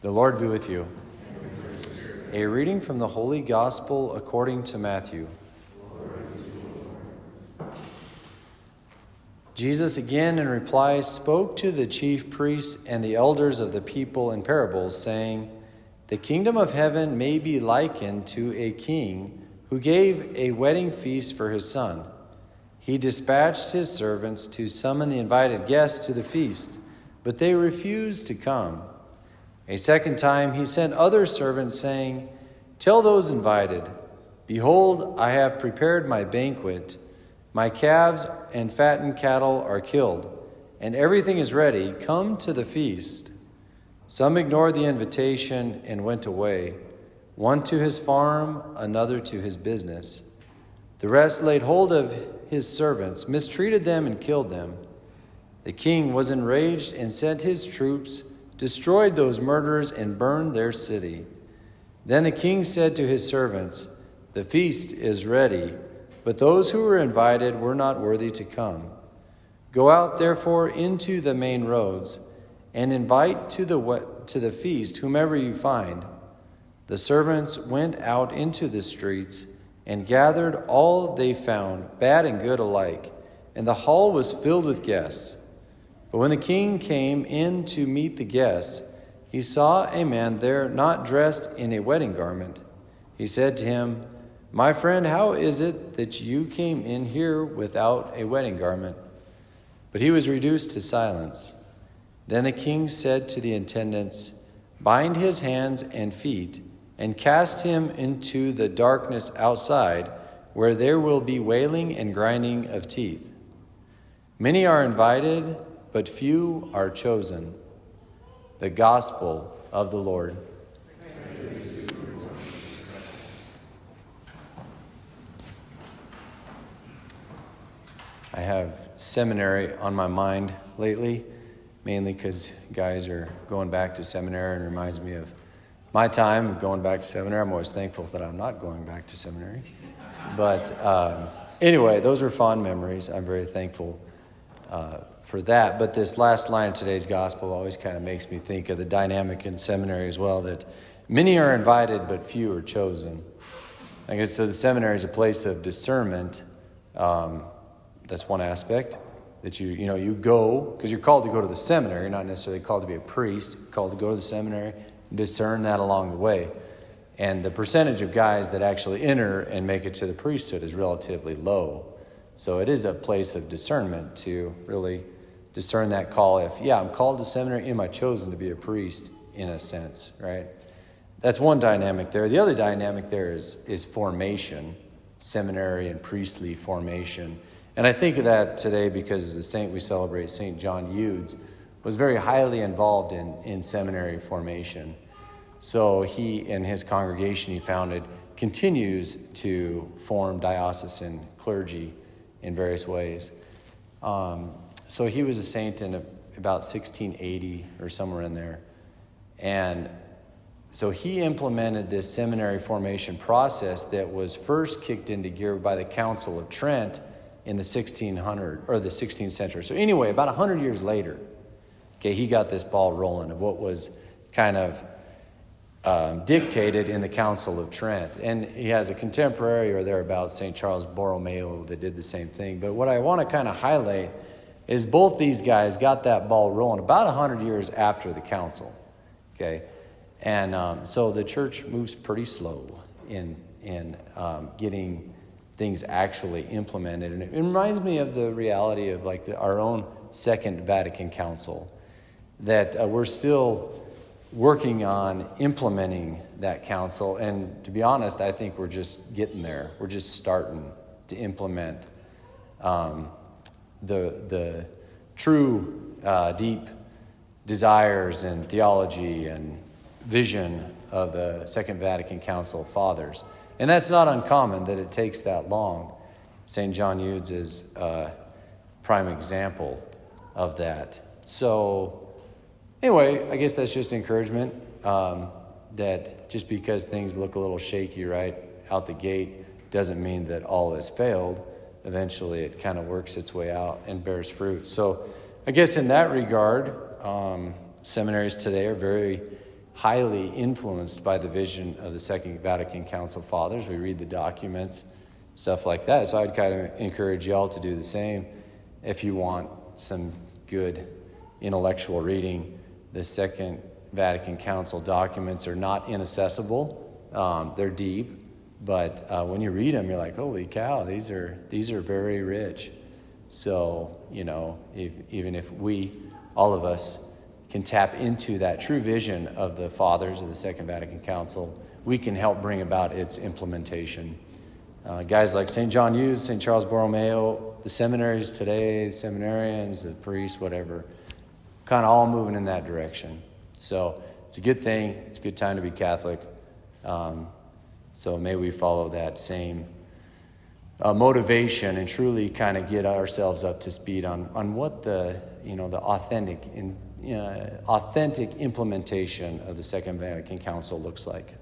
The Lord be with you. A reading from the Holy Gospel according to Matthew. Jesus again in reply spoke to the chief priests and the elders of the people in parables, saying, "The kingdom of heaven may be likened to a king who gave a wedding feast for his son. He dispatched his servants to summon the invited guests to the feast, but they refused to come. A second time he sent other servants, saying, 'Tell those invited, behold, I have prepared my banquet. My calves and fattened cattle are killed, and everything is ready. Come to the feast.' Some ignored the invitation and went away, one to his farm, another to his business. The rest laid hold of his servants, mistreated them, and killed them. The king was enraged and sent his troops, destroyed those murderers, and burned their city. Then the king said to his servants, 'The feast is ready, but those who were invited were not worthy to come. Go out, therefore, into the main roads, and invite to the feast whomever you find.' The servants went out into the streets and gathered all they found, bad and good alike, and the hall was filled with guests. But when the king came in to meet the guests, he saw a man there not dressed in a wedding garment. He said to him, 'My friend, how is it that you came in here without a wedding garment?' But he was reduced to silence. Then the king said to the attendants, 'Bind his hands and feet, and cast him into the darkness outside, where there will be wailing and grinding of teeth. Many are invited, but few are chosen.'" The Gospel of the Lord. I have seminary on my mind lately, mainly because guys are going back to seminary, and it reminds me of my time going back to seminary. I'm always thankful that I'm not going back to seminary. But anyway, those are fond memories. I'm very thankful for that. But this last line of today's gospel always kind of makes me think of the dynamic in seminary as well, that many are invited, but few are chosen. I guess so the seminary is a place of discernment. That's one aspect, that you go, because you're called to go to the seminary. You're not necessarily called to be a priest. You're called to go to the seminary, discern that along the way. And the percentage of guys that actually enter and make it to the priesthood is relatively low. So it is a place of discernment to really discern that call. I'm called to seminary, am I chosen to be a priest in a sense, right? That's one dynamic there. The other dynamic there is formation, seminary and priestly formation. And I think of that today because the saint we celebrate, St. John Eudes, was very highly involved in seminary formation. So he and his congregation he founded continues to form diocesan clergy in various ways. So he was a saint in about 1680 or somewhere in there. And so he implemented this seminary formation process that was first kicked into gear by the Council of Trent in the 16th century. So anyway, about 100 years later, he got this ball rolling of what was kind of dictated in the Council of Trent. And he has a contemporary or thereabouts, St. Charles Borromeo, that did the same thing. But what I want to kind of highlight is both these guys got that ball rolling about 100 years after the council. And so the church moves pretty slow in getting things actually implemented. And it reminds me of the reality of our own Second Vatican Council, that we're still working on implementing that council. And to be honest, I think we're just getting there. We're just starting to implement the true deep desires and theology and vision of the Second Vatican Council fathers. And that's not uncommon that it takes that long. St. John Eudes is a prime example of that. So anyway, I guess that's just encouragement, that just because things look a little shaky right out the gate doesn't mean that all has failed. Eventually it kind of works its way out and bears fruit. So I guess in that regard, seminaries today are very highly influenced by the vision of the Second Vatican Council Fathers. We read the documents, stuff like that. So I'd kind of encourage y'all to do the same if you want some good intellectual reading. The Second Vatican Council documents are not inaccessible. They're deep, but when you read them, you're like, holy cow, these are very rich. So, even if we, all of us, can tap into that true vision of the fathers of the Second Vatican Council, we can help bring about its implementation. Guys like St. John Hughes, St. Charles Borromeo, the seminaries today, the seminarians, the priests, whatever, kind of all moving in that direction. So it's a good thing. It's a good time to be Catholic. So may we follow that same motivation and truly kind of get ourselves up to speed on what the authentic implementation of the Second Vatican Council looks like.